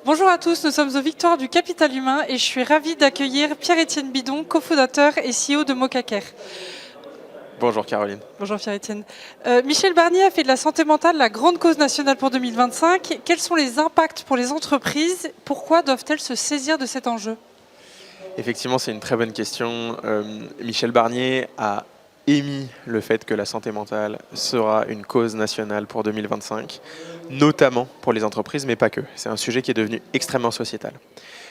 Bonjour à tous, nous sommes aux Victoires du Capital Humain et je suis ravie d'accueillir Pierre-Étienne Bidon, cofondateur et CEO de Mocacare. Bonjour Caroline. Bonjour Pierre-Étienne. Michel Barnier a fait de la santé mentale la grande cause nationale pour 2025. Quels sont les impacts pour les entreprises? Pourquoi doivent-elles se saisir de cet enjeu? Effectivement, c'est une très bonne question. Michel Barnier a émis le fait que la santé mentale sera une cause nationale pour 2025, notamment pour les entreprises, mais pas que. C'est un sujet qui est devenu extrêmement sociétal.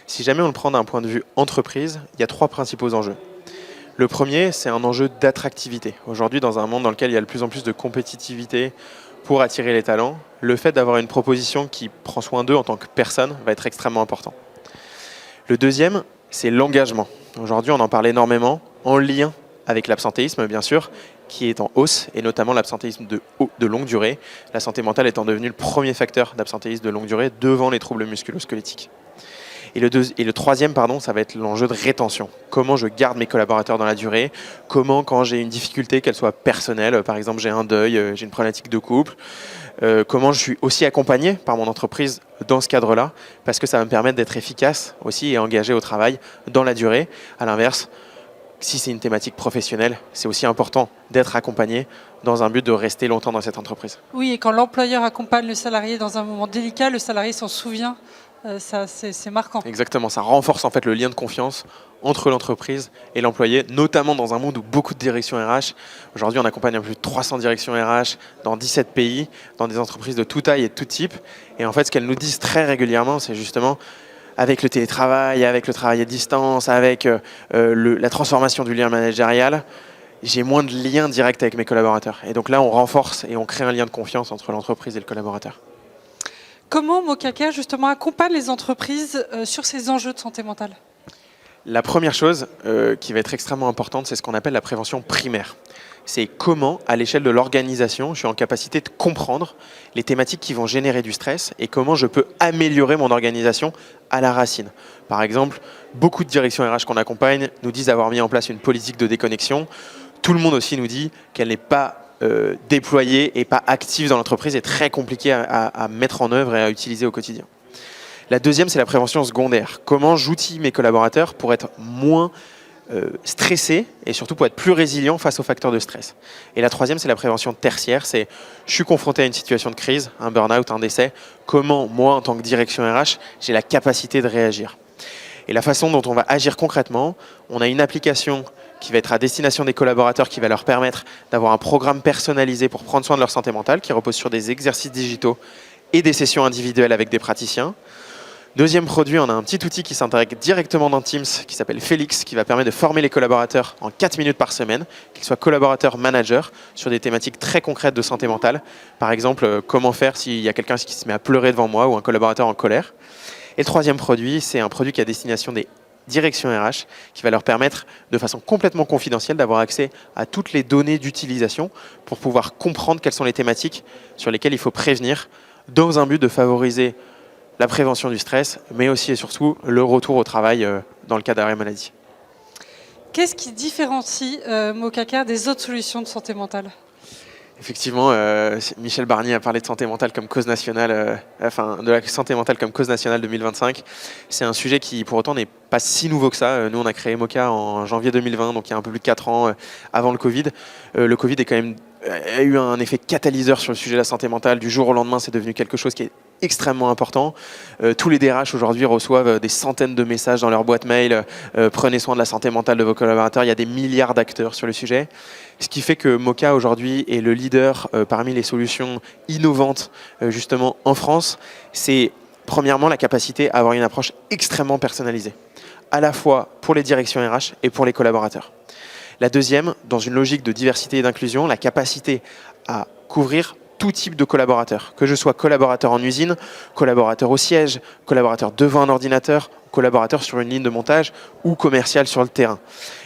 Si jamais on le prend d'un point de vue entreprise, il y a trois principaux enjeux. Le premier, c'est un enjeu d'attractivité. Aujourd'hui, dans un monde dans lequel il y a de plus en plus de compétitivité pour attirer les talents, le fait d'avoir une proposition qui prend soin d'eux en tant que personne va être extrêmement important. Le deuxième, c'est l'engagement. Aujourd'hui, on en parle énormément, en lien avec l'absentéisme, bien sûr, qui est en hausse, et notamment l'absentéisme de longue durée, la santé mentale étant devenue le premier facteur d'absentéisme de longue durée devant les troubles musculo-squelettiques. Et le troisième, ça va être l'enjeu de rétention. Comment je garde mes collaborateurs dans la durée? Comment, quand j'ai une difficulté, qu'elle soit personnelle, par exemple j'ai un deuil, j'ai une problématique de couple, comment je suis aussi accompagné par mon entreprise dans ce cadre-là, parce que ça va me permettre d'être efficace aussi et engagé au travail dans la durée. À l'inverse, si c'est une thématique professionnelle, c'est aussi important d'être accompagné dans un but de rester longtemps dans cette entreprise. Oui, et quand l'employeur accompagne le salarié dans un moment délicat, le salarié s'en souvient. Ça, c'est marquant. Exactement, ça renforce en fait le lien de confiance entre l'entreprise et l'employé, notamment dans un monde où beaucoup de directions RH. Aujourd'hui, on accompagne plus de 300 directions RH dans 17 pays, dans des entreprises de toute taille et de tout type. Et en fait, ce qu'elles nous disent très régulièrement, c'est justement avec le télétravail, avec le travail à distance, avec la transformation du lien managérial, j'ai moins de liens directs avec mes collaborateurs. Et donc là, on renforce et on crée un lien de confiance entre l'entreprise et le collaborateur. Comment Mocacare justement accompagne les entreprises sur ces enjeux de santé mentale? La première chose qui va être extrêmement importante, c'est ce qu'on appelle la prévention primaire. C'est comment, à l'échelle de l'organisation, je suis en capacité de comprendre les thématiques qui vont générer du stress et comment je peux améliorer mon organisation à la racine. Par exemple, beaucoup de directions RH qu'on accompagne nous disent avoir mis en place une politique de déconnexion. Tout le monde aussi nous dit qu'elle n'est pas déployée et pas active dans l'entreprise et très compliquée à mettre en œuvre et à utiliser au quotidien. La deuxième, c'est la prévention secondaire. Comment j'outille mes collaborateurs pour être moins stressés et surtout pour être plus résilients face aux facteurs de stress. Et la troisième, c'est la prévention tertiaire. C'est je suis confronté à une situation de crise, un burn-out, un décès. Comment, moi, en tant que direction RH, j'ai la capacité de réagir? Et la façon dont on va agir concrètement, on a une application qui va être à destination des collaborateurs, qui va leur permettre d'avoir un programme personnalisé pour prendre soin de leur santé mentale, qui repose sur des exercices digitaux et des sessions individuelles avec des praticiens. Deuxième produit, on a un petit outil qui s'intègre directement dans Teams, qui s'appelle Félix, qui va permettre de former les collaborateurs en 4 minutes par semaine, qu'ils soient collaborateurs, managers, sur des thématiques très concrètes de santé mentale. Par exemple, comment faire s'il y a quelqu'un qui se met à pleurer devant moi ou un collaborateur en colère. Et le troisième produit, c'est un produit qui est à destination des direction RH, qui va leur permettre de façon complètement confidentielle d'avoir accès à toutes les données d'utilisation pour pouvoir comprendre quelles sont les thématiques sur lesquelles il faut prévenir dans un but de favoriser la prévention du stress, mais aussi et surtout le retour au travail dans le cas d'arrêt maladie. Qu'est-ce qui différencie Mocacare des autres solutions de santé mentale? Effectivement, Michel Barnier a parlé de santé mentale comme cause nationale, de la santé mentale comme cause nationale 2025. C'est un sujet qui, pour autant, n'est pas si nouveau que ça. Nous, on a créé Moca en janvier 2020, donc il y a un peu plus de 4 ans avant le Covid. Le Covid a eu un effet catalyseur sur le sujet de la santé mentale. Du jour au lendemain, c'est devenu quelque chose qui est extrêmement important. Tous les DRH aujourd'hui reçoivent des centaines de messages dans leur boîte mail. Prenez soin de la santé mentale de vos collaborateurs. Il y a des milliards d'acteurs sur le sujet. Ce qui fait que Moca aujourd'hui est le leader parmi les solutions innovantes justement en France. C'est premièrement la capacité à avoir une approche extrêmement personnalisée, à la fois pour les directions RH et pour les collaborateurs. La deuxième, dans une logique de diversité et d'inclusion, la capacité à couvrir tout type de collaborateurs, que je sois collaborateur en usine, collaborateur au siège, collaborateur devant un ordinateur, collaborateur sur une ligne de montage ou commercial sur le terrain.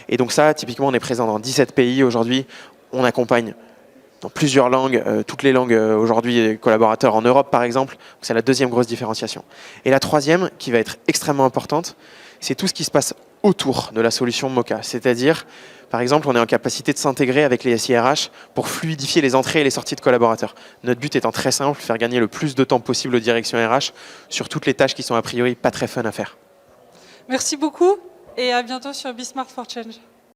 Et donc ça, typiquement, on est présent dans 17 pays aujourd'hui. On accompagne dans plusieurs langues, toutes les langues aujourd'hui, collaborateurs en Europe par exemple. C'est la deuxième grosse différenciation. Et la troisième, qui va être extrêmement importante, c'est tout ce qui se passe autour de la solution Mocha. C'est-à-dire, par exemple, on est en capacité de s'intégrer avec les SIRH pour fluidifier les entrées et les sorties de collaborateurs. Notre but étant très simple, faire gagner le plus de temps possible aux directions RH sur toutes les tâches qui sont a priori pas très fun à faire. Merci beaucoup et à bientôt sur Be Smart for Change.